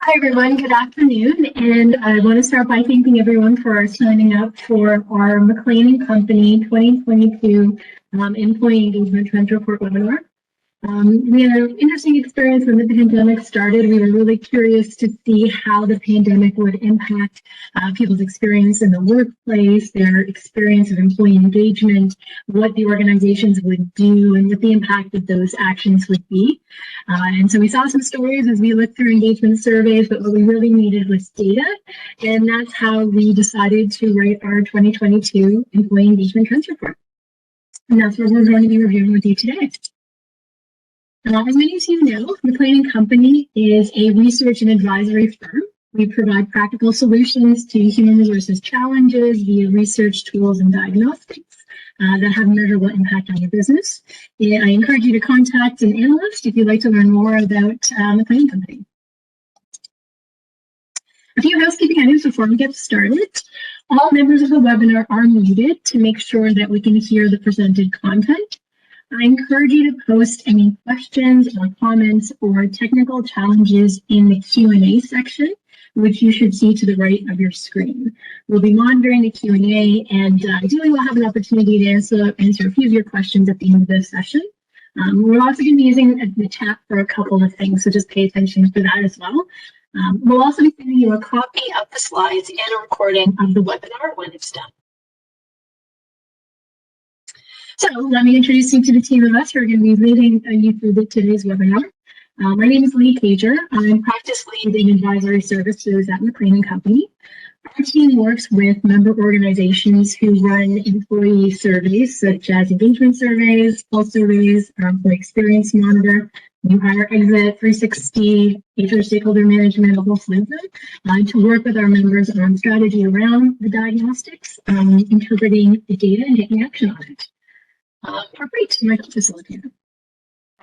Hi everyone, good afternoon, and I want to start by thanking everyone for signing up for our McLean and Company 2022 Employee Engagement Trends Report webinar. We had an interesting experience when the pandemic started. We were really curious to see how the pandemic would impact people's experience in the workplace, their experience of employee engagement, what the organizations would do, and what the impact of those actions would be. And so we saw some stories as we looked through engagement surveys, but what we really needed was data. And that's how we decided to write our 2022 Employee Engagement Trends Report. And that's what we're going to be reviewing with you today. As many of you know, McLean & Company is a research and advisory firm. We provide practical solutions to human resources challenges via research tools and diagnostics that have measurable impact on your business. I encourage you to contact an analyst if you'd like to learn more about McLean & Company. A few housekeeping items before we get started. All members of the webinar are muted to make sure that we can hear the presented content. I encourage you to post any questions or comments or technical challenges in the Q&A section, which you should see to the right of your screen. We'll be monitoring the Q&A, and ideally we'll have an opportunity to answer a few of your questions at the end of this session. We're also going to be using the chat for a couple of things, so just pay attention for that as well. We'll also be sending you a copy of the slides and a recording of the webinar when it's done. So let me introduce you to the team of us who are going to be leading you through today's webinar. My name is Lee Cager. I'm practice lead in advisory services at McLean & Company. Our team works with member organizations who run employee surveys, such as engagement surveys, pulse surveys, our employee experience monitor, new hire exit, 360, HR stakeholder management, a whole slew of them, to work with our members on strategy around the diagnostics, interpreting the data, and taking action on it. Harpreet, my facilitator.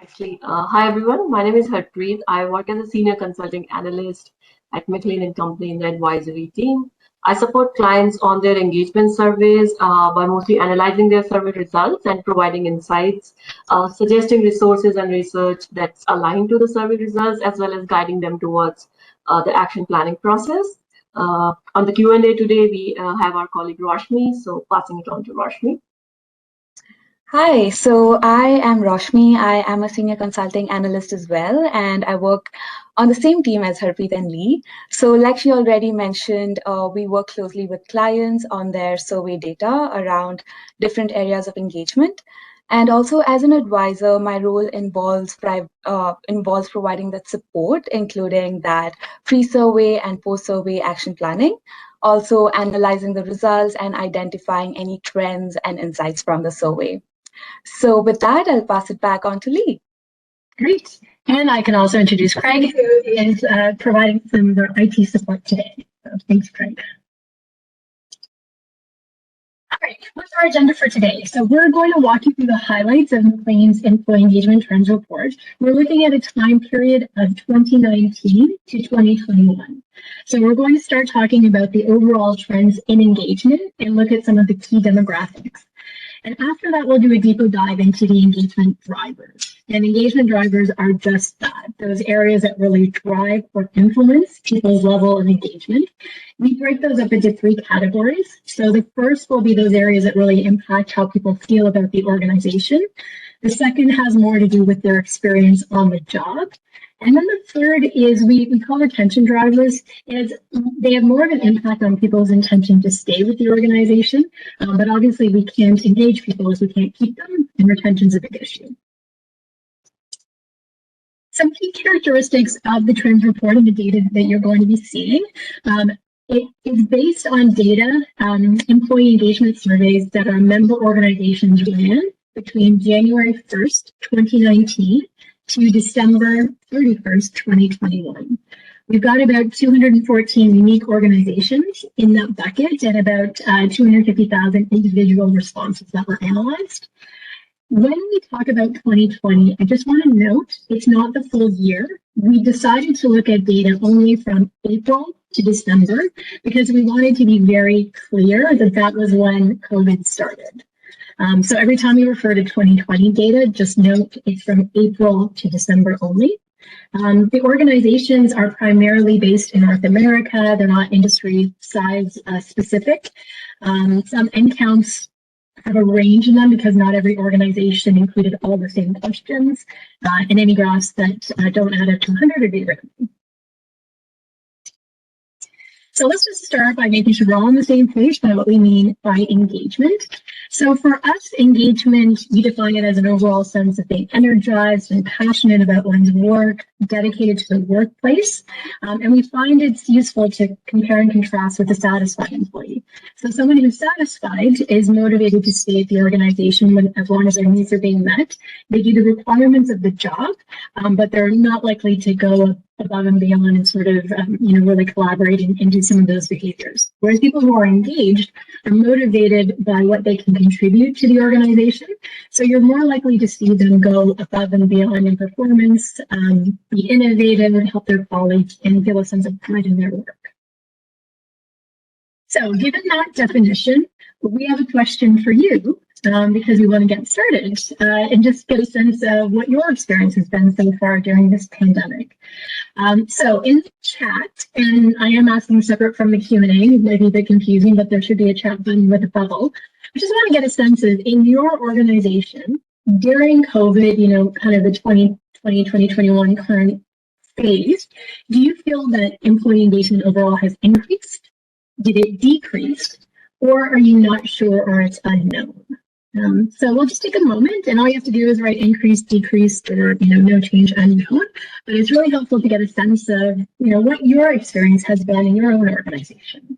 Actually, hi everyone. My name is Harpreet. I work as a senior consulting analyst at McLean & Company in the advisory team. I support clients on their engagement surveys by mostly analyzing their survey results and providing insights, suggesting resources and research that's aligned to the survey results, as well as guiding them towards the action planning process. On the Q&A today, we have our colleague Roshni, so passing it on to Roshni. Hi, so I am Roshni. I am a senior consulting analyst as well, and I work on the same team as Harpreet and Lee. So like she already mentioned, we work closely with clients on their survey data around different areas of engagement. And also as an advisor, my role involves providing that support, including that pre-survey and post-survey action planning, also analyzing the results and identifying any trends and insights from the survey. So with that, I'll pass it back on to Lee. Great. And I can also introduce Craig, who is providing some of our IT support today. So thanks, Craig. All right, what's our agenda for today? So we're going to walk you through the highlights of McLean's Employee Engagement Trends Report. We're looking at a time period of 2019 to 2021. So we're going to start talking about the overall trends in engagement and look at some of the key demographics. And after that, we'll do a deeper dive into the engagement drivers. And engagement drivers are just that, those areas that really drive or influence people's level of engagement. We break those up into three categories. So the first will be those areas that really impact how people feel about the organization. The second has more to do with their experience on the job. And then the third is we call retention drivers. They have more of an impact on people's intention to stay with the organization, but obviously we can't engage people if we can't keep them, and retention's a big issue. Some key characteristics of the trends report and the data that you're going to be seeing. It is based on data, employee engagement surveys that our member organizations ran between January 1st, 2019 to December 31st, 2021. We've got about 214 unique organizations in that bucket and about 250,000 individual responses that were analyzed. When we talk about 2020, I just want to note it's not the full year. We decided to look at data only from April to December because we wanted to be very clear that that was when COVID started. So every time we refer to 2020 data, just note it's from April to December only. The organizations are primarily based in North America. They're not industry size specific. Some end counts have a range in them because not every organization included all the same questions, and any graphs that don't add up to 100 are derailed. So let's just start by making sure we're all on the same page by what we mean by engagement. So for us, engagement, we define it as an overall sense of being energized and passionate about one's work, dedicated to the workplace. And we find it's useful to compare and contrast with a satisfied employee. So someone who's satisfied is motivated to stay at the organization as long as their needs are being met. They do the requirements of the job, but they're not likely to go above and beyond and sort of, really collaborate and do some of those behaviors. Whereas people who are engaged are motivated by what they can contribute to the organization. So you're more likely to see them go above and beyond in performance, be innovative, help their colleagues, and feel a sense of pride in their work. So given that definition, we have a question for you, because we want to get started and just get a sense of what your experience has been so far during this pandemic. So in the chat, and I am asking separate from the Q&A, it might be a bit confusing, but there should be a chat button with a bubble. I just want to get a sense of, in your organization, during COVID, kind of the 2020, 2021 current phase, do you feel that employee engagement overall has increased? Did it decrease? Or are you not sure, or it's unknown? So we'll just take a moment, and all you have to do is write increase, decrease, or no change, unknown. But it's really helpful to get a sense of what your experience has been in your own organization.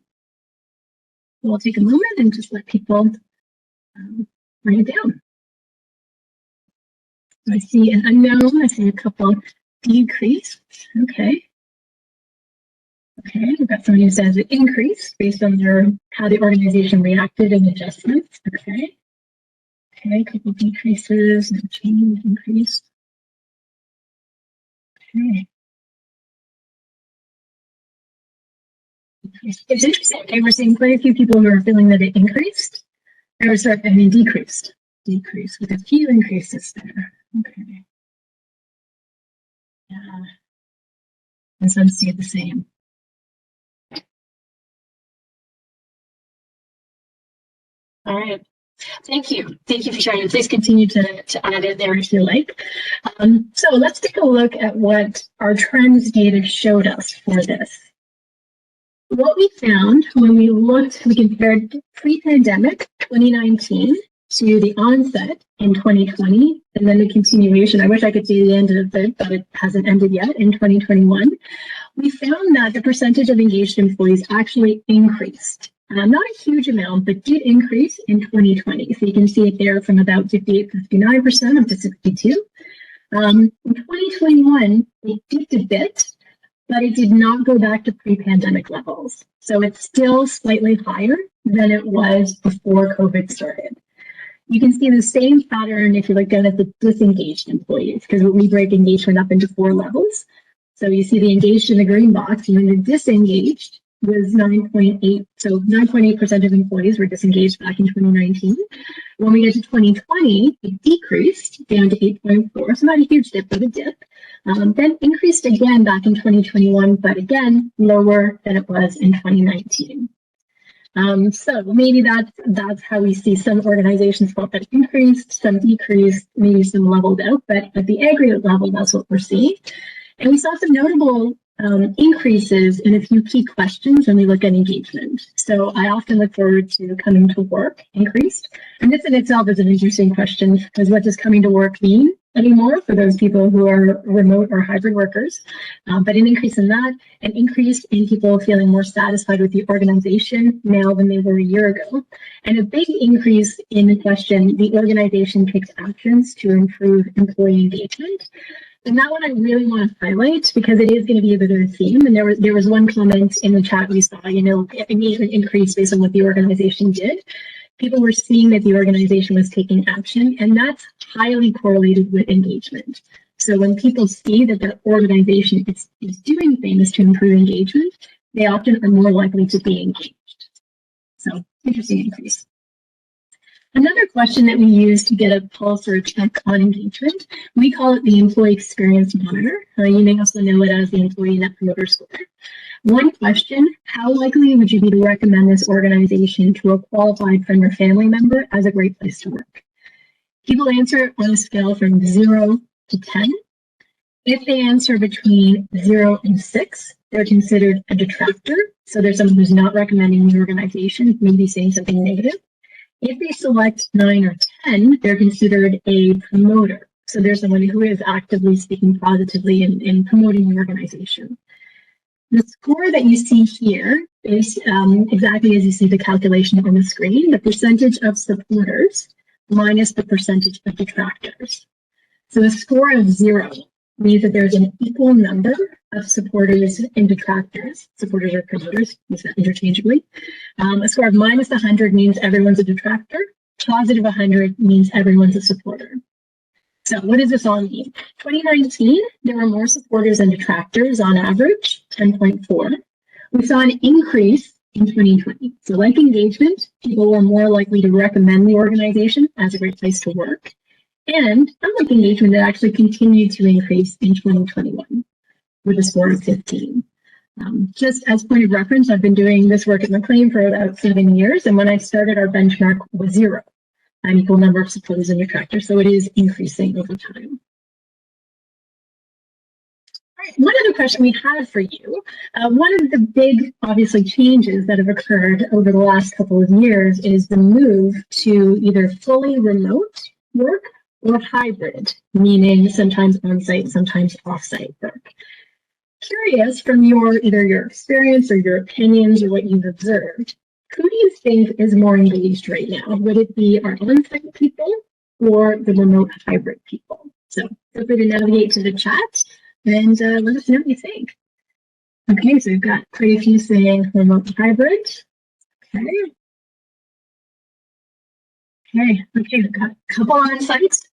We'll take a moment and just let people write it down. I see an unknown. I see a couple decrease. Okay. Okay, we've got someone who says it increased based on how the organization reacted and adjustments. Okay. Okay, a couple decreases, no change, increase. Okay. It's interesting. Okay, we're seeing quite a few people who are feeling that it increased. Or sorry, I mean decreased. Decreased with a few increases there. Okay. Yeah. And some see it the same. All right. Thank you. Thank you for sharing. Please continue to add in there if you like. So let's take a look at what our trends data showed us for this. What we found when we compared pre-pandemic 2019 to the onset in 2020, and then the continuation. I wish I could see the end of it, but it hasn't ended yet in 2021. We found that the percentage of engaged employees actually increased. Not a huge amount, but did increase in 2020. So you can see it there from about 58, 59% up to 62. In 2021, it dipped a bit, but it did not go back to pre-pandemic levels. So it's still slightly higher than it was before COVID started. You can see the same pattern if you look down at the disengaged employees, because we break engagement up into 4 levels. So you see the engaged in the green box, and then the disengaged was 9.8. So 9.8% of employees were disengaged back in 2019. When we get to 2020, it decreased down to 8.4. So not a huge dip, but a dip. Then increased again back in 2021, but again, lower than it was in 2019. So maybe that's how we see some organizations felt that increased, some decreased, maybe some leveled out, but at the aggregate level, that's what we're seeing. And we saw some notable increases in a few key questions when we look at engagement. So I often look forward to coming to work increased. And this in itself is an interesting question, because what does coming to work mean anymore for those people who are remote or hybrid workers? But an increase in that, an increase in people feeling more satisfied with the organization now than they were a year ago. And a big increase in the question, the organization takes actions to improve employee engagement. And that one I really want to highlight, because it is going to be a bit of a theme. And there was one comment in the chat we saw, engagement increased based on what the organization did. People were seeing that the organization was taking action, and that's highly correlated with engagement. So when people see that their organization is doing things to improve engagement, they often are more likely to be engaged. So interesting increase. Another question that we use to get a pulse or a check on engagement, we call it the Employee Experience Monitor. You may also know it as the Employee Net Promoter Score. One question, how likely would you be to recommend this organization to a qualified friend or family member as a great place to work? People answer on a scale from 0 to 10. If they answer between 0 and 6, they're considered a detractor. So there's someone who's not recommending the organization, maybe saying something negative. If they select 9 or 10, they're considered a promoter. So there's someone who is actively speaking positively in promoting the organization. The score that you see here is exactly as you see the calculation on the screen, the percentage of supporters minus the percentage of detractors. So a score of 0 means that there's an equal number of supporters and detractors. Supporters or promoters, use that interchangeably. A score of minus 100 means everyone's a detractor. Positive 100 means everyone's a supporter. So what does this all mean? 2019, there were more supporters than detractors on average, 10.4. We saw an increase in 2020. So like engagement, people were more likely to recommend the organization as a great place to work. And unlike engagement, it actually continued to increase in 2021 with a score of 15. Just as point of reference, I've been doing this work at McLean for about 7 years, and when I started, our benchmark was 0, an equal number of supporters and detractors, so it is increasing over time. All right, one other question we have for you. One of the big, obviously, changes that have occurred over the last couple of years is the move to either fully remote work or hybrid, meaning sometimes on-site, sometimes off-site work. Curious from either your experience or your opinions or what you've observed, who do you think is more engaged right now? Would it be our on-site people or the remote hybrid people? So feel free to navigate to the chat and let us know what you think. Okay, so we've got quite a few saying remote hybrid. Okay. Okay, we've got a couple on sites.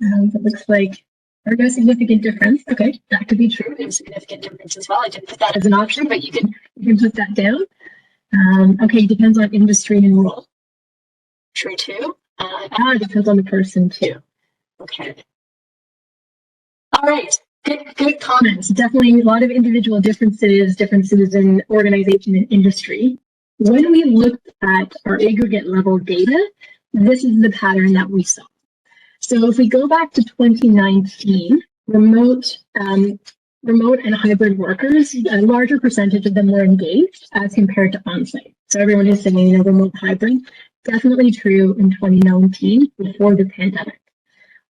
It looks like there's no significant difference. Okay, that could be true. There's significant difference as well. I didn't put that as an option, but you can put that down. Okay, depends on industry and role. True too. It depends on the person too. Okay. All right. Good comments. Definitely a lot of individual differences in organization and industry. When we looked at our aggregate level data, this is the pattern that we saw. So if we go back to 2019, remote and hybrid workers, a larger percentage of them were engaged as compared to on-site. So everyone is saying, remote hybrid, definitely true in 2019 before the pandemic.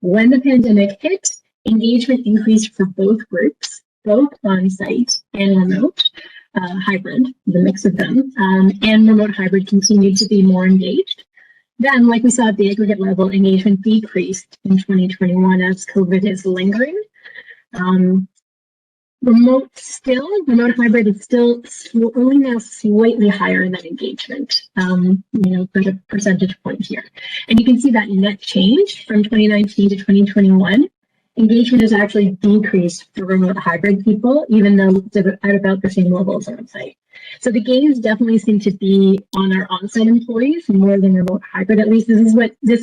When the pandemic hit, engagement increased for both groups, both on-site and remote hybrid, the mix of them, and remote hybrid continued to be more engaged. Then, like we saw at the aggregate level, engagement decreased in 2021 as COVID is lingering. Remote hybrid is still only now slightly higher than engagement, for a percentage point here. And you can see that net change from 2019 to 2021. Engagement has actually decreased for remote hybrid people, even though it's at about the same level as on-site. So the gains definitely seem to be on our on-site employees more than remote hybrid. At least this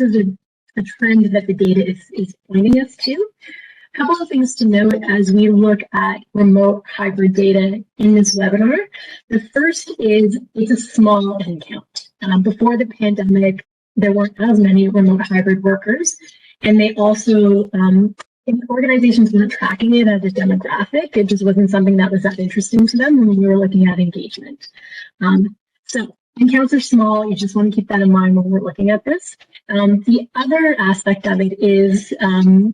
is a trend that the data is pointing us to. A couple of things to note as we look at remote hybrid data in this webinar. The first is it's a small N count. Before the pandemic, there weren't as many remote hybrid workers, and they also organizations weren't tracking it as a demographic. It just wasn't something that was that interesting to them when we were looking at engagement. So N counts are small. You just want to keep that in mind when we're looking at this. The other aspect of it is the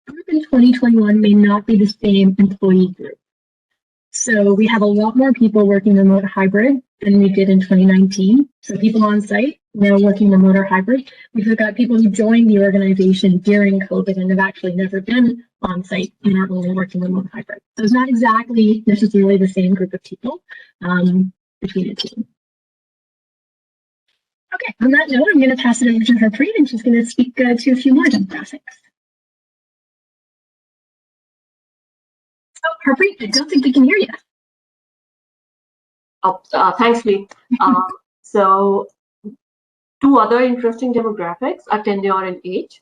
group in 2021 may not be the same employee group. So we have a lot more people working remote hybrid than we did in 2019. So people on site now working remote or hybrid. We've got people who joined the organization during COVID and have actually never been on site and are only working remote hybrid. So it's not exactly necessarily the same group of people between the two. Okay, on that note, I'm going to pass it over to Harpreet, and she's going to speak to a few more demographics. Oh, Harpreet, I don't think we can hear you. Oh, thanks, Lee. So Two other interesting demographics are tenure and age.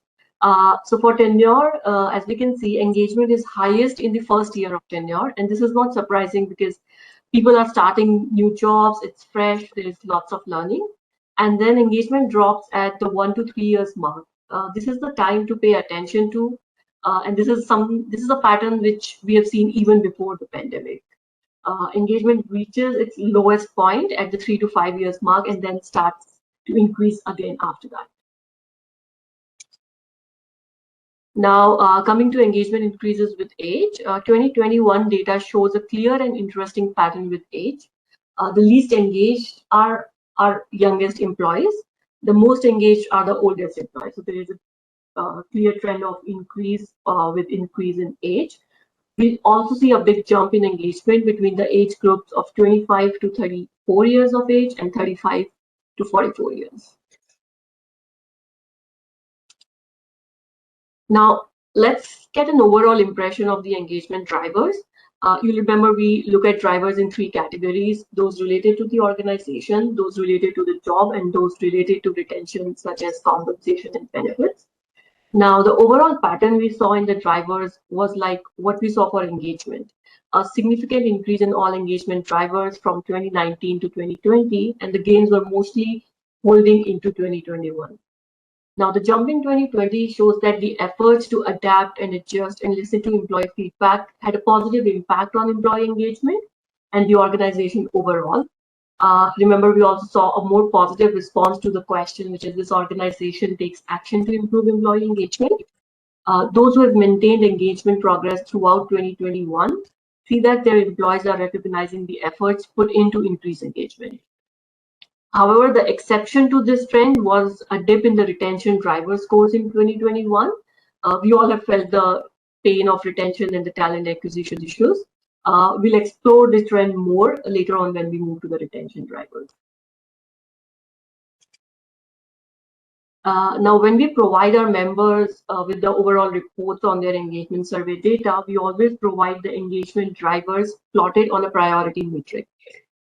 So for tenure, as we can see, engagement is highest in the first year of tenure. And this is not surprising because people are starting new jobs, it's fresh, there is lots of learning. And then engagement drops at the 1 to 3 years mark. This is the time to pay attention to. And this is a pattern which we have seen even before the pandemic. Engagement reaches its lowest point at the 3 to 5 years mark and then starts to increase again after that. Now, coming to engagement increases with age, 2021 data shows a clear and interesting pattern with age. The least engaged are our youngest employees. The most engaged are the oldest employees. So there is a clear trend of increase with increase in age. We also see a big jump in engagement between the age groups of 25 to 34 years of age and 35 to 44 years. Now, let's get an overall impression of the engagement drivers. You'll remember we look at drivers in three categories: those related to the organization, those related to the job, and those related to retention, such as compensation and benefits. Now, the overall pattern we saw in the drivers was like what we saw for engagement. A significant increase in all engagement drivers from 2019 to 2020, and the gains were mostly holding into 2021. Now, the jump in 2020 shows that the efforts to adapt and adjust and listen to employee feedback had a positive impact on employee engagement and the organization overall. Remember, we also saw a more positive response to the question, which is this organization takes action to improve employee engagement. Those who have maintained engagement progress throughout 2021 see that their employees are recognizing the efforts put into increase engagement. However, the exception to this trend was a dip in the retention driver scores in 2021. We all have felt the pain of retention and the talent acquisition issues. We'll explore this trend more later on when we move to the retention drivers. Now, when we provide our members with the overall reports on their engagement survey data, we always provide the engagement drivers plotted on a priority matrix.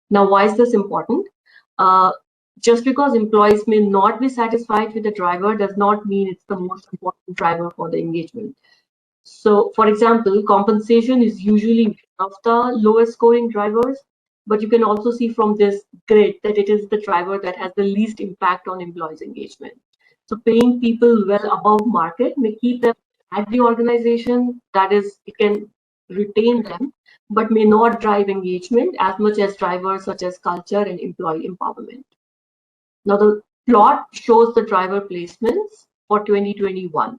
Now, why is this important? Just because employees may not be satisfied with the driver does not mean it's the most important driver for the engagement. So, for example, compensation is usually one of the lowest scoring drivers, but you can also see from this grid that it is the driver that has the least impact on employees' engagement. So, paying people well above market may keep them at the organization, that is, it can retain them, but may not drive engagement as much as drivers such as culture and employee empowerment. Now, the plot shows the driver placements for 2021.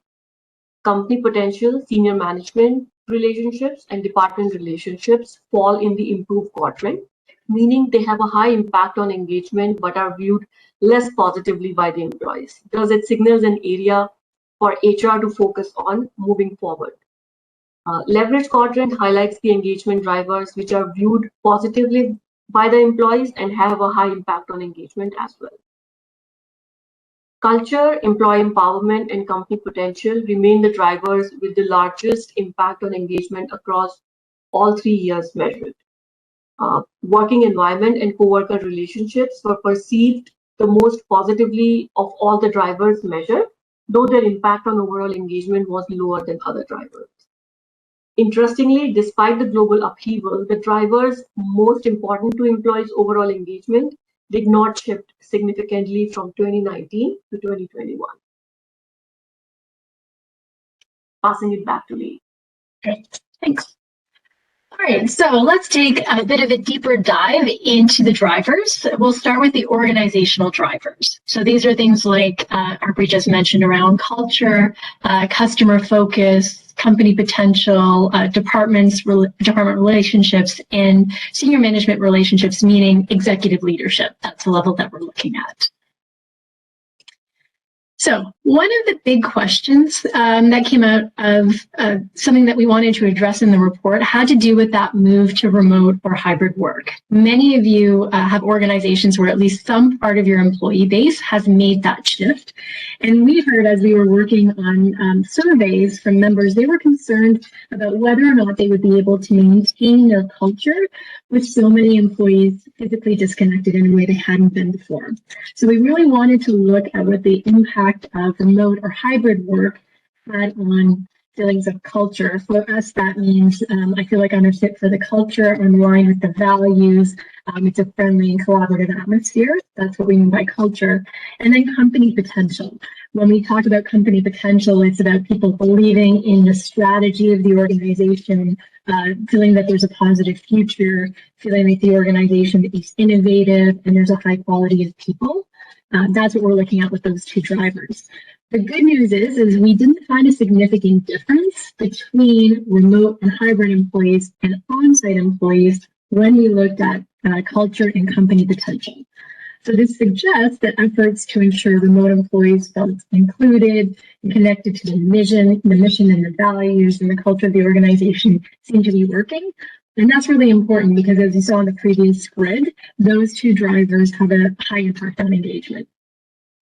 Company potential, senior management relationships, and department relationships fall in the improved quadrant, meaning they have a high impact on engagement but are viewed less positively by the employees. Thus, it signals an area for HR to focus on moving forward. Leverage quadrant highlights the engagement drivers which are viewed positively by the employees and have a high impact on engagement as well. Culture, employee empowerment, and company potential remain the drivers with the largest impact on engagement across all 3 years measured. Working environment and co-worker relationships were perceived the most positively of all the drivers measured, though their impact on overall engagement was lower than other drivers. Interestingly, despite the global upheaval, the drivers most important to employees' overall engagement did not shift significantly from 2019 to 2021. Passing it back to Lee. Great, thanks. All right, so let's take a bit of a deeper dive into the drivers. We'll start with the organizational drivers. So these are things like Harpreet just mentioned around culture, customer focus, company potential, department relationships, and senior management relationships, meaning executive leadership. That's the level that we're looking at. So one of the big questions that came out of something that we wanted to address in the report had to do with that move to remote or hybrid work. Many of you have organizations where at least some part of your employee base has made that shift. And we heard as we were working on surveys from members, they were concerned about whether or not they would be able to maintain their culture with so many employees physically disconnected in a way they hadn't been before. So we really wanted to look at what the impact of remote or hybrid work had on feelings of culture. For us, that means I feel like I'm a fit for the culture, I'm aligned with the values, it's a friendly and collaborative atmosphere. That's what we mean by culture. And then company potential. When we talk about company potential, it's about people believing in the strategy of the organization, feeling that there's a positive future, feeling like the organization is innovative and there's a high quality of people. That's what we're looking at with those two drivers. The good news is we didn't find a significant difference between remote and hybrid employees and on-site employees when we looked at culture and company potential. So this suggests that efforts to ensure remote employees felt included and connected to the mission and the values and the culture of the organization seem to be working. And that's really important because, as you saw in the previous grid, those two drivers have a high impact on engagement.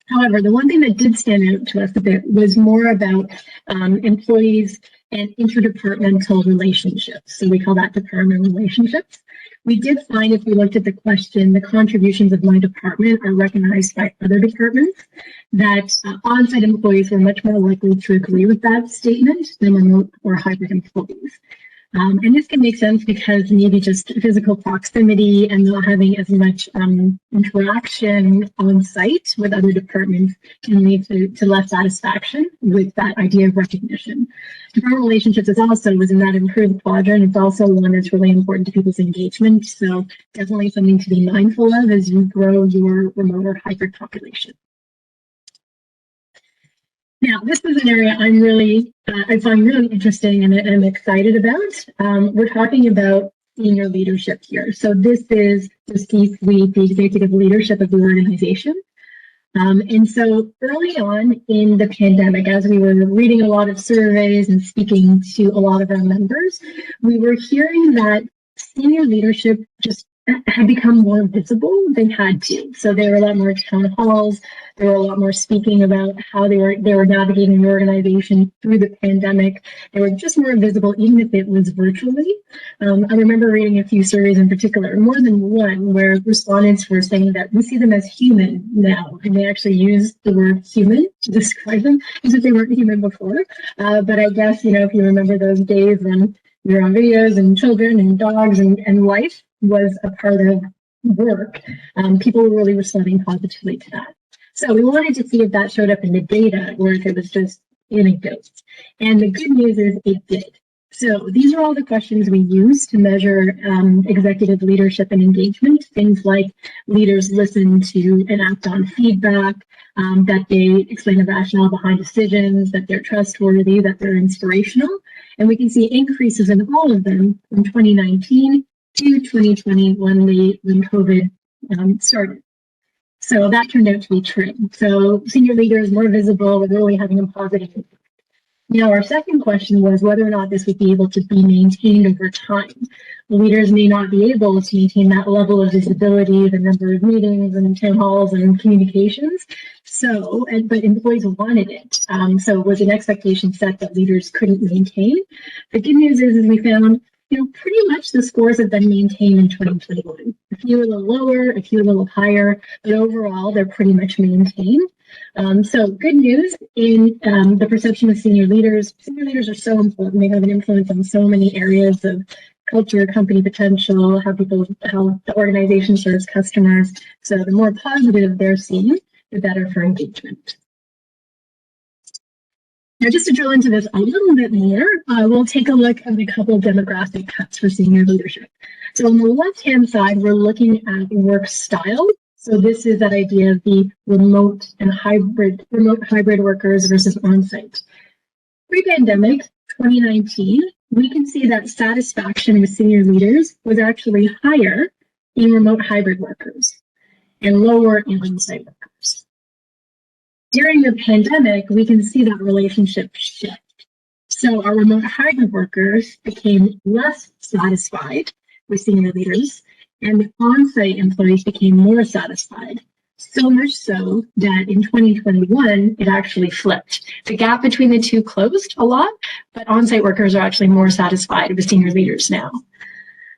However, the one thing that did stand out to us a bit was more about employees and interdepartmental relationships. So we call that department relationships. We did find, if we looked at the question, the contributions of my department are recognized by other departments, that on-site employees were much more likely to agree with that statement than remote or hybrid employees. And this can make sense because maybe just physical proximity and not having as much interaction on site with other departments can lead to less satisfaction with that idea of recognition. Department relationships is also was in that improved quadrant. It's also one that's really important to people's engagement. So definitely something to be mindful of as you grow your remote or hybrid population. Now, this is an area I find really interesting and I'm excited about. We're talking about senior leadership here. So this is the C-suite, the executive leadership of the organization. And so early on in the pandemic, as we were reading a lot of surveys and speaking to a lot of our members, we were hearing that senior leadership just had become more visible. They had to. So there were a lot more town halls. There were a lot more speaking about how they were navigating the organization through the pandemic. They were just more visible, even if it was virtually. I remember reading a few surveys in particular, more than one, where respondents were saying that we see them as human now, and they actually used the word human to describe them as if they weren't human before. But I guess, if you remember those days when we were on videos and children and dogs and life was a part of work, people were really responding positively to that. So we wanted to see if that showed up in the data or if it was just anecdotes. And the good news is it did. So these are all the questions we use to measure executive leadership and engagement. Things like leaders listen to and act on feedback, that they explain the rationale behind decisions, that they're trustworthy, that they're inspirational. And we can see increases in all of them from 2019 to 2020 when COVID started. So that turned out to be true. So senior leaders more visible, were really having a positive impact. Now, our second question was whether or not this would be able to be maintained over time. Leaders may not be able to maintain that level of visibility, the number of meetings and town halls and communications. But employees wanted it. So it was an expectation set that leaders couldn't maintain. The good news is we found, pretty much the scores have been maintained in 2021. A few a little lower, a few a little higher, but overall they're pretty much maintained. So good news in the perception of senior leaders. Senior leaders are so important. They have an influence on so many areas of culture, company potential, how the organization serves customers. So the more positive they're seen, the better for engagement. Now, just to drill into this a little bit more, we'll take a look at a couple of demographic cuts for senior leadership. So on the left-hand side, we're looking at work style. So this is that idea of the remote hybrid workers versus on-site. Pre-pandemic, 2019, we can see that satisfaction with senior leaders was actually higher in remote hybrid workers and lower in on-site workers. During the pandemic, we can see that relationship shift. So our remote hybrid workers became less satisfied with senior leaders, and the on-site employees became more satisfied. So much so that in 2021, it actually flipped. The gap between the two closed a lot, but on-site workers are actually more satisfied with senior leaders now.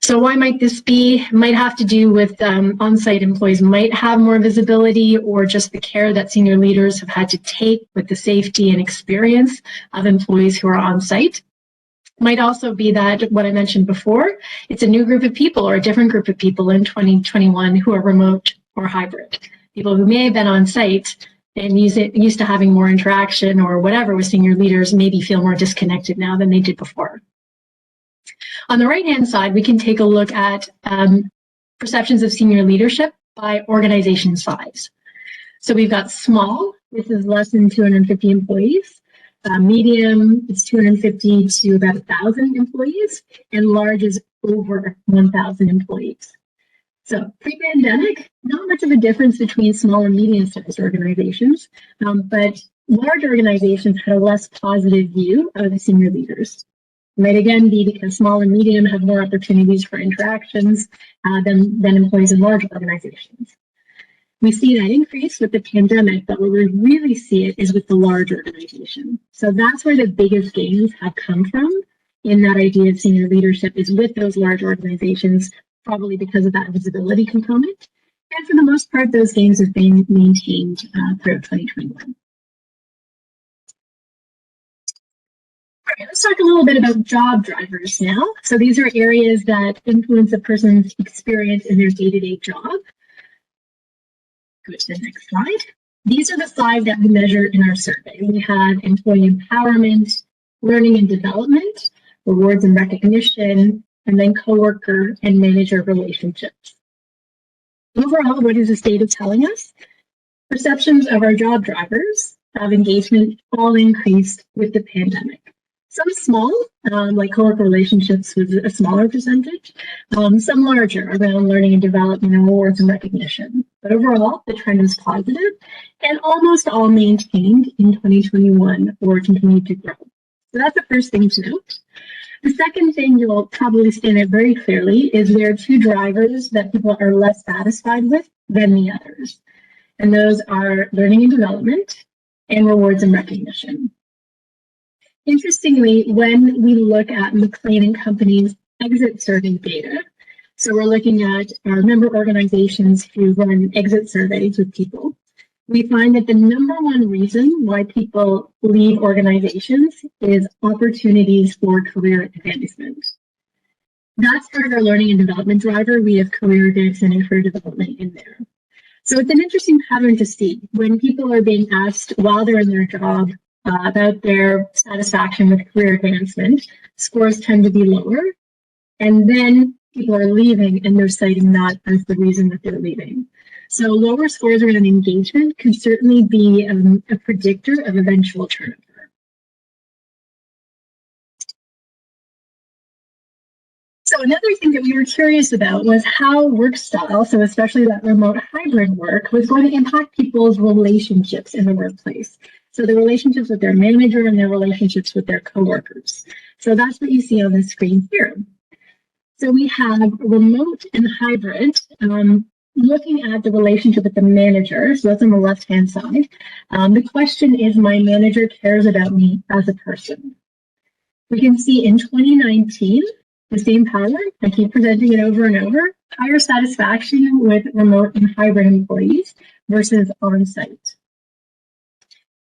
So why might this be? Might have to do with on-site employees might have more visibility, or just the care that senior leaders have had to take with the safety and experience of employees who are on-site. Might also be that what I mentioned before, it's a new group of people or a different group of people in 2021 who are remote or hybrid. People who may have been on-site and used to having more interaction or whatever with senior leaders maybe feel more disconnected now than they did before. On the right-hand side, we can take a look at perceptions of senior leadership by organization size. So we've got small, this is less than 250 employees. Medium, it's 250 to about 1,000 employees, and large is over 1,000 employees. So pre-pandemic, not much of a difference between small and medium-sized organizations, but large organizations had a less positive view of the senior leaders. It might again be because small and medium have more opportunities for interactions than employees in large organizations. We see that increase with the pandemic, but where we really see it is with the large organization. So that's where the biggest gains have come from in that idea of senior leadership, is with those large organizations, probably because of that visibility component. And for the most part, those gains have been maintained throughout 2021. All right, let's talk a little bit about job drivers now. So these are areas that influence a person's experience in their day-to-day job. Go to the next slide. These are the 5 that we measured in our survey. We had employee empowerment, learning and development, rewards and recognition, and then coworker and manager relationships. Overall, what is this data telling us? Perceptions of our job drivers of engagement all increased with the pandemic. Some small, like coworker relationships was a smaller percentage, some larger around learning and development and rewards and recognition. But overall, the trend was positive and almost all maintained in 2021 or continued to grow. So that's the first thing to note. The second thing you'll probably stand out very clearly is there are 2 drivers that people are less satisfied with than the others. And those are learning and development and rewards and recognition. Interestingly, when we look at McLean and Company's exit survey data, so we're looking at our member organizations who run exit surveys with people, we find that the #1 reason why people leave organizations is opportunities for career advancement. That's part of our learning and development driver. We have career advancement and career development in there. So it's an interesting pattern to see when people are being asked while they're in their job about their satisfaction with career advancement, scores tend to be lower, and then people are leaving and they're citing that as the reason that they're leaving. So lower scores around engagement can certainly be a predictor of eventual turnover. So another thing that we were curious about was how work style, so especially that remote hybrid work, was going to impact people's relationships in the workplace. So the relationships with their manager and their relationships with their coworkers. So that's what you see on the screen here. So we have remote and hybrid, looking at the relationship with the manager. So that's on the left-hand side. The question is, my manager cares about me as a person. We can see in 2019, the same pattern. I keep presenting it over and over. Higher satisfaction with remote and hybrid employees versus on-site.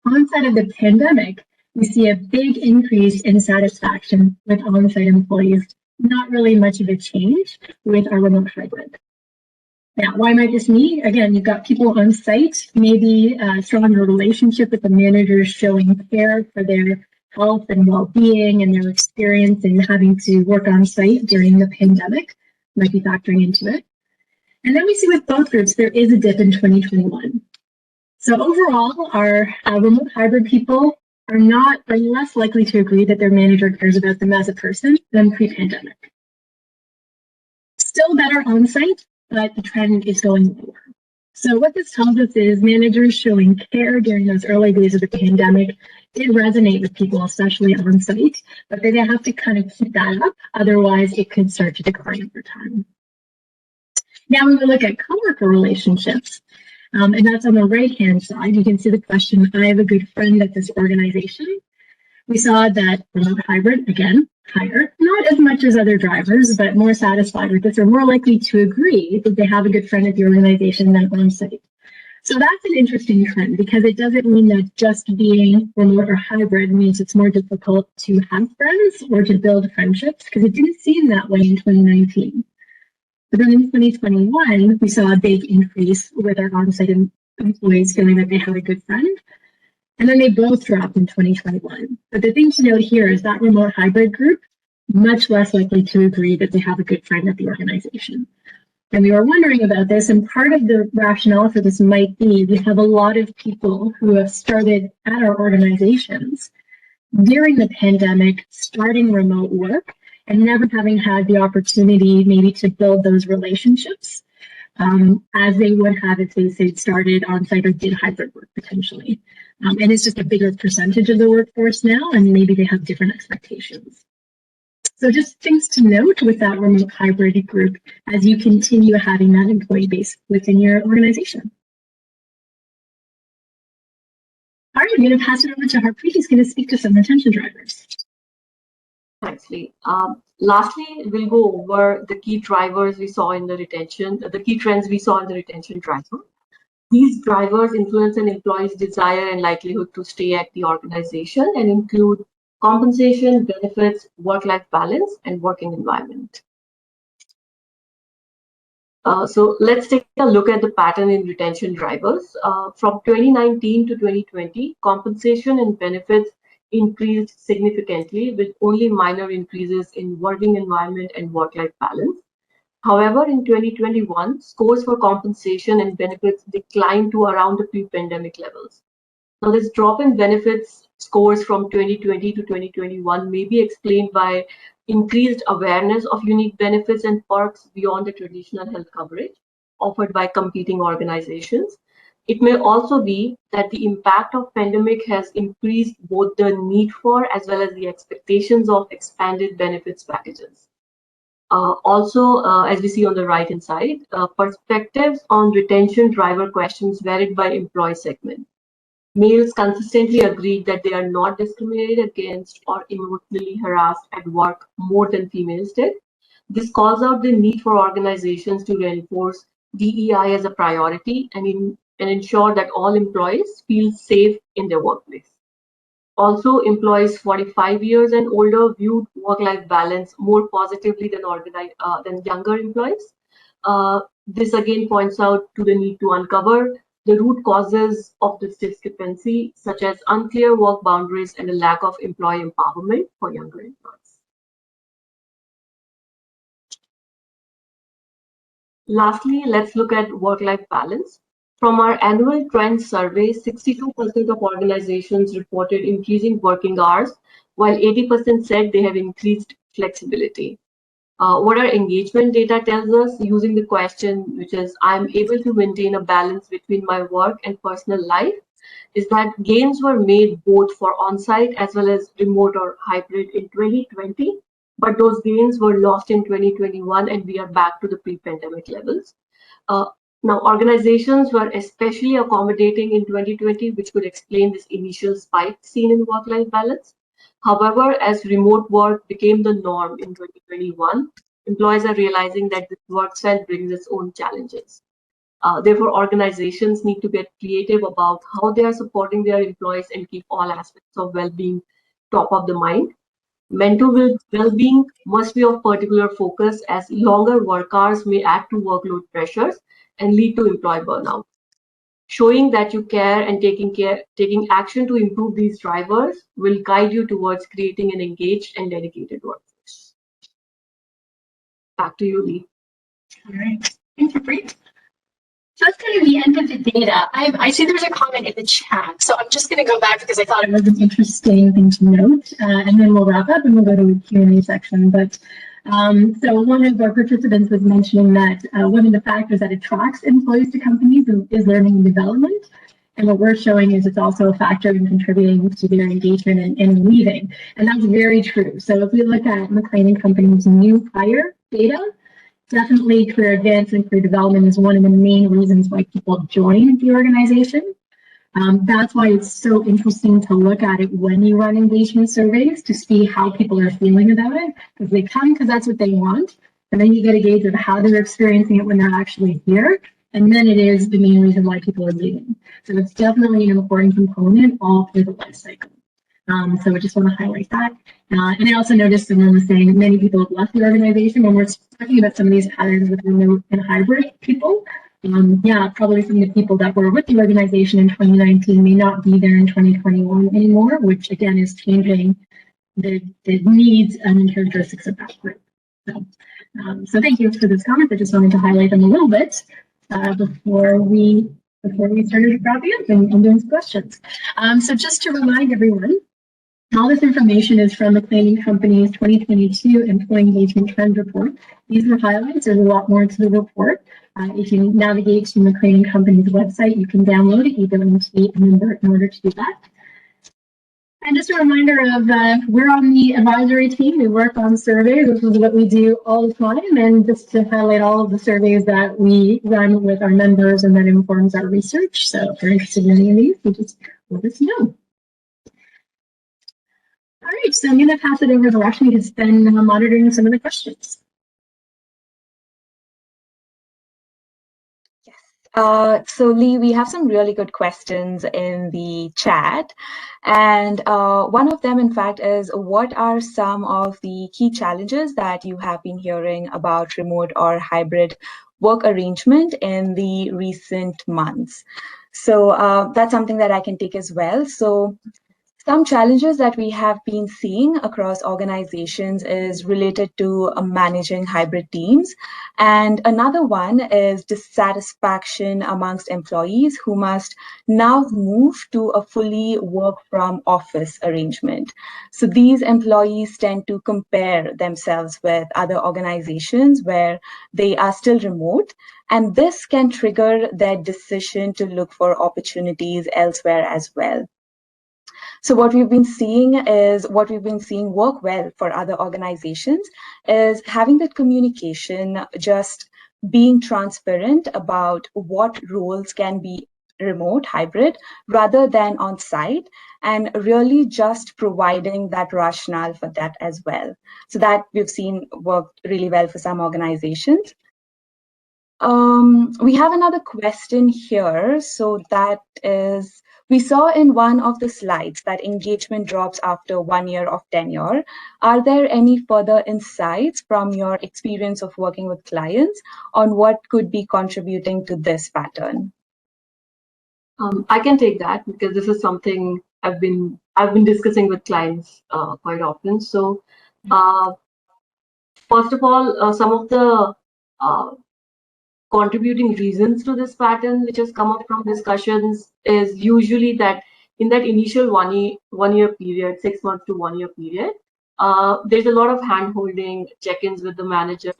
Onset of the pandemic, we see a big increase in satisfaction with on-site employees, not really much of a change with our remote hybrid. Now, why might this be? Again, you've got people on site, maybe a stronger relationship with the managers showing care for their health and well-being and their experience in having to work on site during the pandemic might be factoring into it. And then we see with both groups, there is a dip in 2021. So overall, our remote hybrid people are less likely to agree that their manager cares about them as a person than pre-pandemic. Still better on-site, but the trend is going lower. So what this tells us is managers showing care during those early days of the pandemic did resonate with people, especially on site, but they have to kind of keep that up. Otherwise, it could start to decline over time. Now, when we look at coworker relationships, and that's on the right-hand side, you can see the question, I have a good friend at this organization. We saw that remote hybrid, again, higher, not as much as other drivers, but more satisfied with this, or more likely to agree that they have a good friend at the organization than on-site. So that's an interesting trend because it doesn't mean that just being remote or hybrid means it's more difficult to have friends or to build friendships, because it didn't seem that way in 2019. But then in 2021, we saw a big increase with our on-site employees feeling that they had a good friend. And then they both dropped in 2021. But the thing to note here is that remote hybrid group, much less likely to agree that they have a good friend at the organization. And we were wondering about this, and part of the rationale for this might be we have a lot of people who have started at our organizations during the pandemic, starting remote work, and never having had the opportunity maybe to build those relationships as they would have if they say started on-site or did hybrid work potentially. And it's just a bigger percentage of the workforce now, and maybe they have different expectations. So just things to note with that remote hybrid group as you continue having that employee base within your organization. All right, I'm going to pass it over to Harpreet, who's going to speak to some retention drivers. Thanks, Lee. Lastly, we'll go over the key drivers we saw in the retention, the key trends we saw in the retention driver. These drivers influence an employee's desire and likelihood to stay at the organization and include compensation, benefits, work-life balance, and working environment. So let's take a look at the pattern in retention drivers. From 2019 to 2020, compensation and benefits increased significantly with only minor increases in working environment and work-life balance. However, in 2021, scores for compensation and benefits declined to around the pre-pandemic levels. Now, this drop in benefits scores from 2020 to 2021 may be explained by increased awareness of unique benefits and perks beyond the traditional health coverage offered by competing organizations. It may also be that the impact of pandemic has increased both the need for as well as the expectations of expanded benefits packages. As we see on the right-hand side, perspectives on retention driver questions varied by employee segment. Males consistently agreed that they are not discriminated against or emotionally harassed at work more than females did. This calls out the need for organizations to reinforce DEI as a priority and ensure that all employees feel safe in their workplace. Also, employees 45 years and older viewed work-life balance more positively than younger employees. This again points out to the need to uncover the root causes of this discrepancy, such as unclear work boundaries and a lack of employee empowerment for younger employees. Lastly, let's look at work-life balance. From our annual trend survey, 62% of organizations reported increasing working hours, while 80% said they have increased flexibility. What our engagement data tells us using the question, which is, I'm able to maintain a balance between my work and personal life, is that gains were made both for on-site as well as remote or hybrid in 2020, but those gains were lost in 2021 and we are back to the pre-pandemic levels. Now, organizations were especially accommodating in 2020, which could explain this initial spike seen in work-life balance. However, as remote work became the norm in 2021, employees are realizing that this work style brings its own challenges. Therefore, organizations need to get creative about how they are supporting their employees and keep all aspects of well-being top of the mind. Mental well-being must be of particular focus as longer work hours may add to workload pressures and lead to employee burnout. Showing that you care and taking action to improve these drivers will guide you towards creating an engaged and dedicated workforce. Back to you, Lee. All right, thank you, Preet. So that's kind of the end of the data. I see there's a comment in the chat, so I'm just going to go back because I thought it was an interesting thing to note, and then we'll wrap up and we'll go to the Q&A section. But So one of our participants was mentioning that one of the factors that attracts employees to companies is learning and development. And what we're showing is it's also a factor in contributing to their engagement and leaving. And that's very true. So if we look at McLean and Company's new hire data, definitely career advance and career development is one of the main reasons why people join the organization. That's why it's so interesting to look at it when you run engagement surveys to see how people are feeling about it, because they come because that's what they want, and then you get a gauge of how they're experiencing it when they're actually here, and then it is the main reason why people are leaving. So it's definitely an important component all through the life cycle. So I just want to highlight that. And I also noticed someone was saying many people have left the organization when we're talking about some of these patterns with remote and hybrid people. Yeah, probably some of the people that were with the organization in 2019 may not be there in 2021 anymore, which again is changing the needs and characteristics of that group. So thank you for this comment. I just wanted to highlight them a little bit before we started wrapping up and doing some questions. So just to remind everyone, all this information is from McLean Company's 2022 Employee Engagement Trend Report. These were highlights. There's a lot more to the report. If you navigate to McLean Company's website, you can download it. You don't need to be a member in order to do that. And just a reminder of we're on the advisory team. We work on surveys. This is what we do all the time. And just to highlight all of the surveys that we run with our members and that informs our research. So if you're interested in any of these, you just let us know. All right, so I'm going to pass it over to Rashmi, who's been monitoring some of the questions. So Lee, we have some really good questions in the chat. And one of them, in fact, is what are some of the key challenges that you have been hearing about remote or hybrid work arrangement in the recent months? So that's something that I can take as well. So some challenges that we have been seeing across organizations is related to managing hybrid teams. And another one is dissatisfaction amongst employees who must now move to a fully work from office arrangement. So these employees tend to compare themselves with other organizations where they are still remote. And this can trigger their decision to look for opportunities elsewhere as well. So what we've been seeing work well for other organizations is having that communication, just being transparent about what roles can be remote, hybrid, rather than on site, and really just providing that rationale for that as well. So that we've seen worked really well for some organizations. We have another question here. So that is, we saw in one of the slides that engagement drops after 1 year of tenure. Are there any further insights from your experience of working with clients on what could be contributing to this pattern? I can take that because this is something I've been discussing with clients quite often. So first of all, some of the contributing reasons to this pattern which has come up from discussions is usually that in that initial one year period, 6 months to 1 year period, there's a lot of hand holding, check-ins with the manager,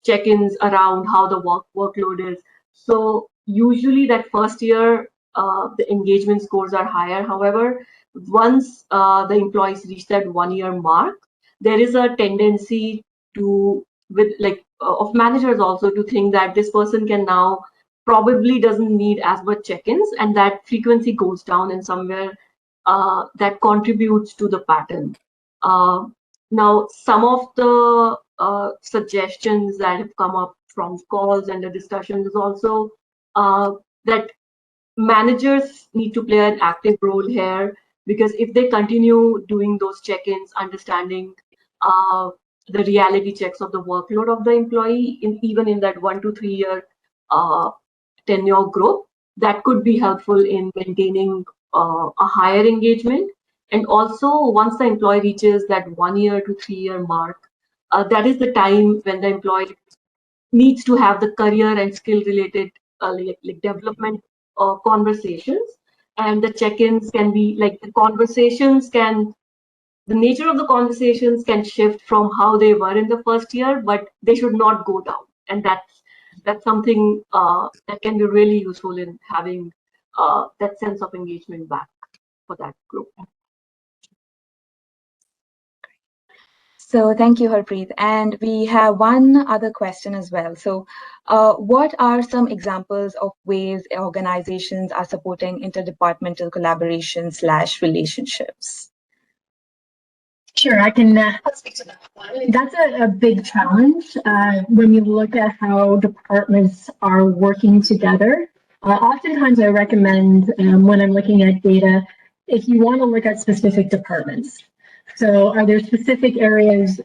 check-ins around how the workload is. So usually that first year, the engagement scores are higher. However, once the employees reach that 1 year mark, there is a tendency to, of managers also, to think that this person can now probably doesn't need as much check-ins, and that frequency goes down, and somewhere that contributes to the pattern. Now, some of the suggestions that have come up from calls and the discussions is also that managers need to play an active role here, because if they continue doing those check-ins, understanding the reality checks of the workload of the employee, even in that 1 to 3 year tenure group, that could be helpful in maintaining a higher engagement. And also, once the employee reaches that 1 year to 3 year mark, that is the time when the employee needs to have the career and skill related development conversations. And the check-ins can be the conversations can the nature of the conversations can shift from how they were in the first year, but they should not go down. And that's something that can be really useful in having that sense of engagement back for that group. So thank you, Harpreet. And we have one other question as well. So what are some examples of ways organizations are supporting interdepartmental collaboration / relationships? Sure, I can speak to that one. That's a big challenge when you look at how departments are working together. Oftentimes I recommend when I'm looking at data, if you want to look at specific departments. So are there specific areas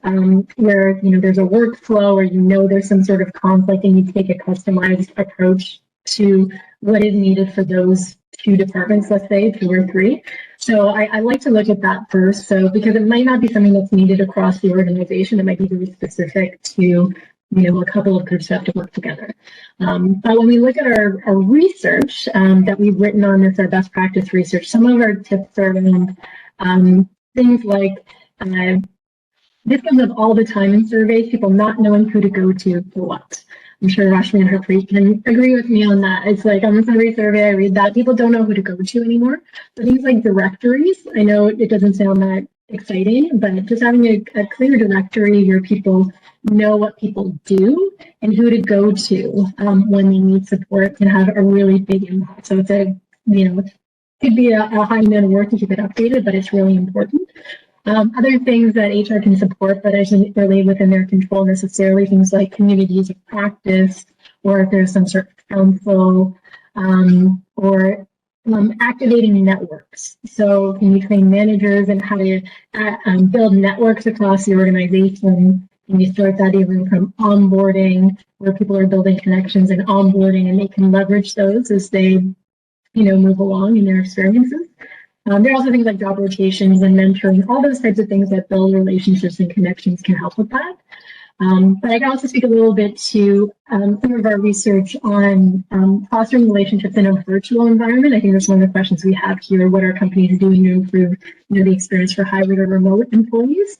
where there's a workflow or there's some sort of conflict and you take a customized approach to what is needed for those two departments, let's say 2 or 3. So I like to look at that first. So because it might not be something that's needed across the organization, it might be very specific to a couple of groups that have to work together. But when we look at our research that we've written on this, our best practice research, some of our tips are around things like this comes up all the time in surveys, people not knowing who to go to for what. I'm sure Rashmi and Harpreet can agree with me on that. It's like almost every survey I read that people don't know who to go to anymore. So things like directories, I know it doesn't sound that exciting, but just having a clear directory where people know what people do and who to go to when they need support can have a really big impact. So it's it could be a high amount of work to keep it updated, but it's really important. Other things that HR can support, but isn't really within their control necessarily, things like communities of practice, or if there's some sort of council, or activating networks. So can you train managers in how to build networks across the organization? And you start that even from onboarding, where people are building connections and onboarding, and they can leverage those as they move along in their experiences. There are also things like job rotations and mentoring, all those types of things that build relationships and connections can help with that. But I can also speak a little bit to some of our research on fostering relationships in a virtual environment. I think that's one of the questions we have here. What are companies doing to improve the experience for hybrid or remote employees?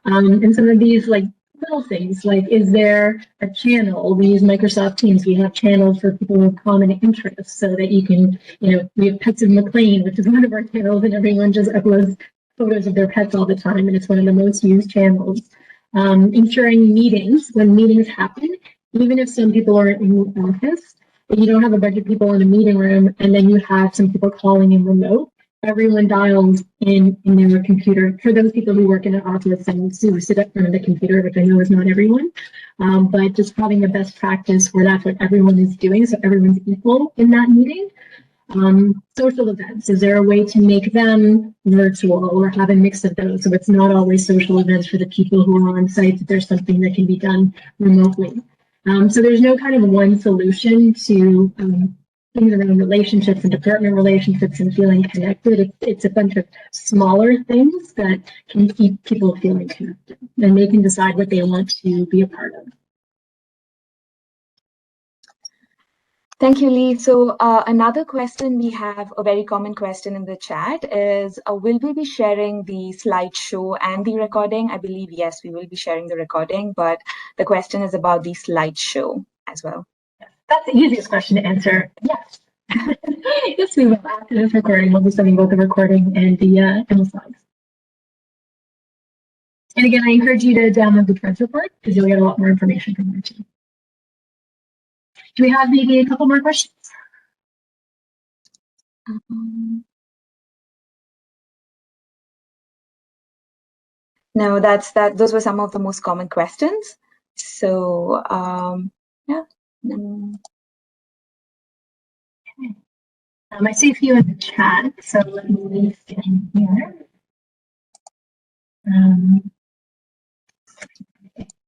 And some of these little things, like, is there a channel? We use Microsoft Teams. We have channels for people with common interests so that you can, we have Pets of McLean, which is one of our channels, and everyone just uploads photos of their pets all the time, and it's one of the most used channels. Ensuring meetings, when meetings happen, even if some people are in the office, and you don't have a bunch of people in a meeting room, and then you have some people calling in remote, everyone dials in their computer. For those people who work in an office and sit up in front of the computer, which I know is not everyone, but just having a best practice where that's what everyone is doing, so everyone's equal in that meeting. Social events, is there a way to make them virtual or have a mix of those, so it's not always social events for the people who are on site, that there's something that can be done remotely. So there's no kind of one solution to things around relationships and department relationships and feeling connected. It's a bunch of smaller things that can keep people feeling connected, and they can decide what they want to be a part of. Thank you, Lee. So another question we have, a very common question in the chat, is will we be sharing the slideshow and the recording? I believe, yes, we will be sharing the recording, but the question is about the slideshow as well. That's the easiest question to answer. Yes. Yes, we will. After this recording, we'll be sending both the recording and the slides. And again, I encourage you to download the trends report because you'll get a lot more information from there too. Do we have maybe a couple more questions? No, those were some of the most common questions. So yeah. I see a few in the chat, so let me scan here.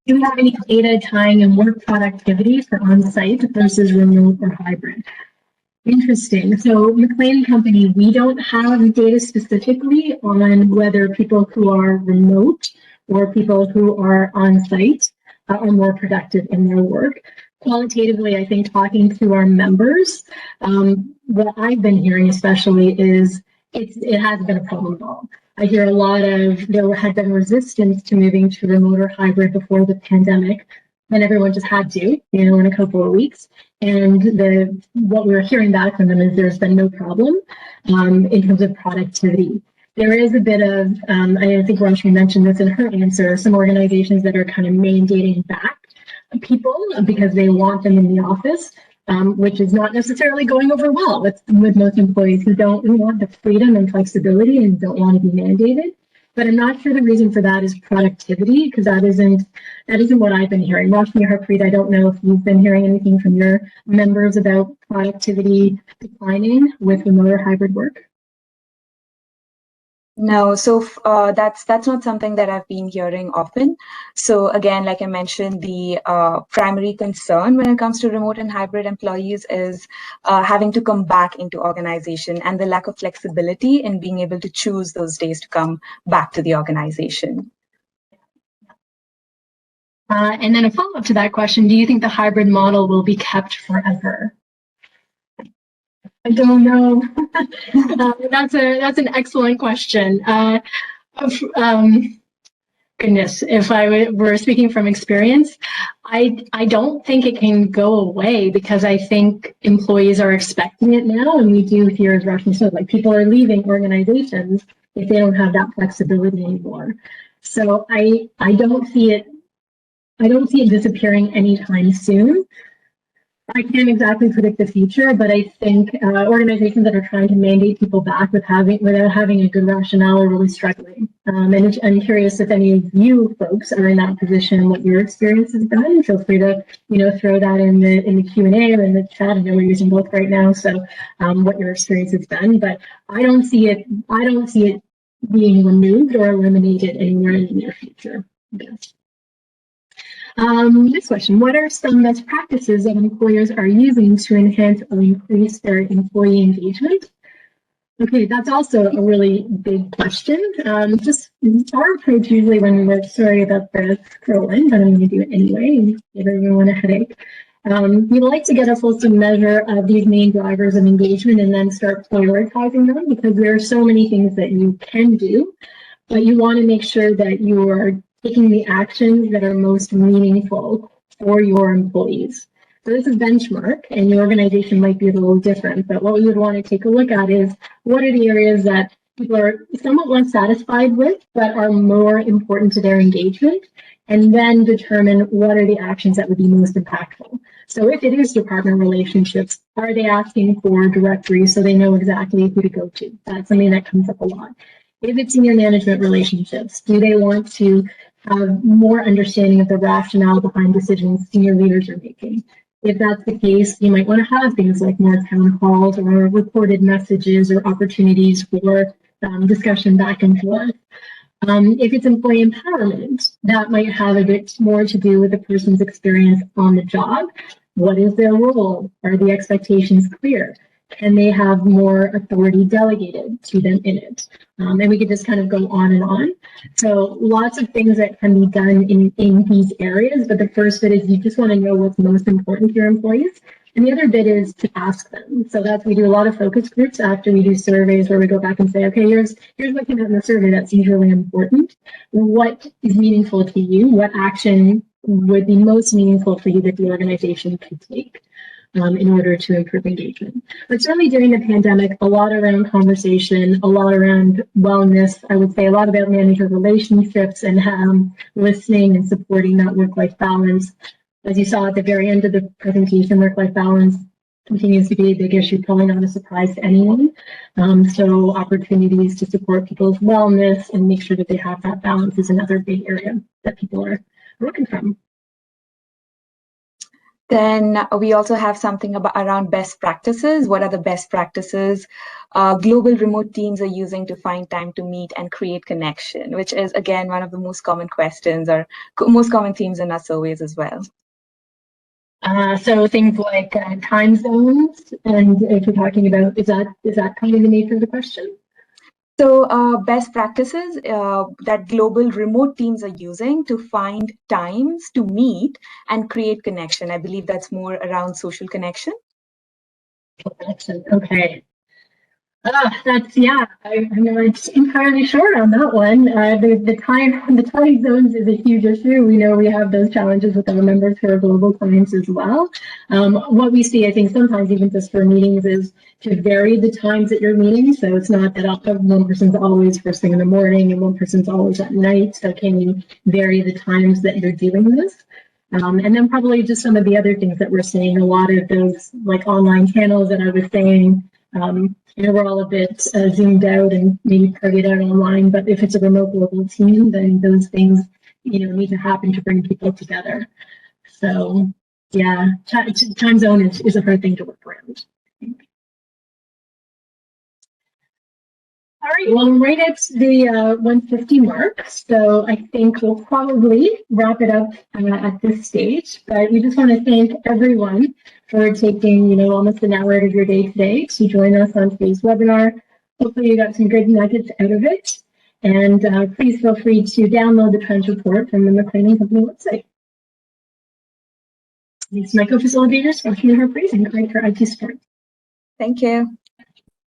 Do we have any data tying in work productivity for on-site versus remote or hybrid? Interesting. So McLean Company, we don't have data specifically on whether people who are remote or people who are on-site are more productive in their work. Qualitatively, I think talking to our members, what I've been hearing especially is it hasn't been a problem at all. I hear there had been resistance to moving to remote or hybrid before the pandemic, and everyone just had to, in a couple of weeks. And what we were hearing back from them is there's been no problem in terms of productivity. There is a bit of, I think Rashmi mentioned this in her answer, some organizations that are kind of mandating back people because they want them in the office, which is not necessarily going over well with most employees who want the freedom and flexibility and don't want to be mandated. But I'm not sure the reason for that is productivity, because that isn't what I've been hearing. Rashmi Harpreet, I don't know if you've been hearing anything from your members about productivity declining with remote or hybrid work. No, so that's not something that I've been hearing often. So again, like I mentioned, the primary concern when it comes to remote and hybrid employees is having to come back into organization and the lack of flexibility in being able to choose those days to come back to the organization. And then a follow-up to that question, do you think the hybrid model will be kept forever? I don't know. That's an excellent question. Goodness, if I were speaking from experience, I don't think it can go away, because I think employees are expecting it now, and we do hear, as Rashmi said, like people are leaving organizations if they don't have that flexibility anymore. So I don't see it disappearing anytime soon. I can't exactly predict the future, but I think organizations that are trying to mandate people back without having a good rationale are really struggling. And I'm curious if any of you folks are in that position, what your experience has been. Feel free to throw that in the Q&A or in the chat. I know we're using both right now, so what your experience has been. But I don't see it being removed or eliminated anywhere in the near future. Yes. Next question, what are some best practices that employers are using to enhance or increase their employee engagement? Okay, that's also a really big question. Just our approach usually when we're sorry about the scrolling, but I'm going to do it anyway and give everyone a headache. We like to get a fulsome measure of these main drivers of engagement and then start prioritizing them, because there are so many things that you can do, but you want to make sure that you are taking the actions that are most meaningful for your employees. So this is benchmark, and your organization might be a little different, but what we would want to take a look at is what are the areas that people are somewhat less satisfied with, but are more important to their engagement, and then determine what are the actions that would be most impactful. So if it is department relationships, are they asking for directories so they know exactly who to go to? That's something that comes up a lot. If it's senior management relationships, do they want to have more understanding of the rationale behind decisions senior leaders are making? If that's the case, you might want to have things like more town halls or recorded messages or opportunities for discussion back and forth. If it's employee empowerment, that might have a bit more to do with the person's experience on the job. What is their role? Are the expectations clear? Can they have more authority delegated to them in it? And we could just kind of go on and on. So lots of things that can be done in these areas, but the first bit is you just want to know what's most important to your employees. And the other bit is to ask them. So we do a lot of focus groups after we do surveys where we go back and say, okay, here's what came out in the survey that's usually important. What is meaningful to you? What action would be most meaningful for you that the organization could take in order to improve engagement? But certainly during the pandemic, a lot around conversation, a lot around wellness, I would say a lot about manager relationships and listening and supporting that work-life balance. As you saw at the very end of the presentation, work-life balance continues to be a big issue, probably not a surprise to anyone. So opportunities to support people's wellness and make sure that they have that balance is another big area that people are working from. Then we also have something around best practices. What are the best practices global remote teams are using to find time to meet and create connection, which is, again, one of the most common questions or most common themes in our surveys as well. So things like time zones, and if you're talking about, is that kind of the nature of the question? So best practices that global remote teams are using to find times to meet and create connection. I believe that's more around social connection. Okay. That's I'm not entirely sure on that one. The time zones is a huge issue. We know we have those challenges with our members who are global clients as well. What we see, I think, sometimes even just for meetings is to vary the times that you're meeting. So it's not that one person's always first thing in the morning and one person's always at night. So can you vary the times that you're doing this? And then probably just some of the other things that we're seeing, a lot of those like online channels that I was saying. We're all a bit zoomed out and maybe partied out online, but if it's a remote global team, then those things, need to happen to bring people together. So yeah, time zone is a hard thing to work around. All right, well, I'm right at the 150 mark, so I think we'll probably wrap it up at this stage. But we just want to thank everyone for taking, almost an hour out of your day today to join us on today's webinar. Hopefully you got some good nuggets out of it. And please feel free to download the trends report from the McLean Company website. These my co-facilitators, Rashmi and Harpreet, and Craig for IT support. Thank you.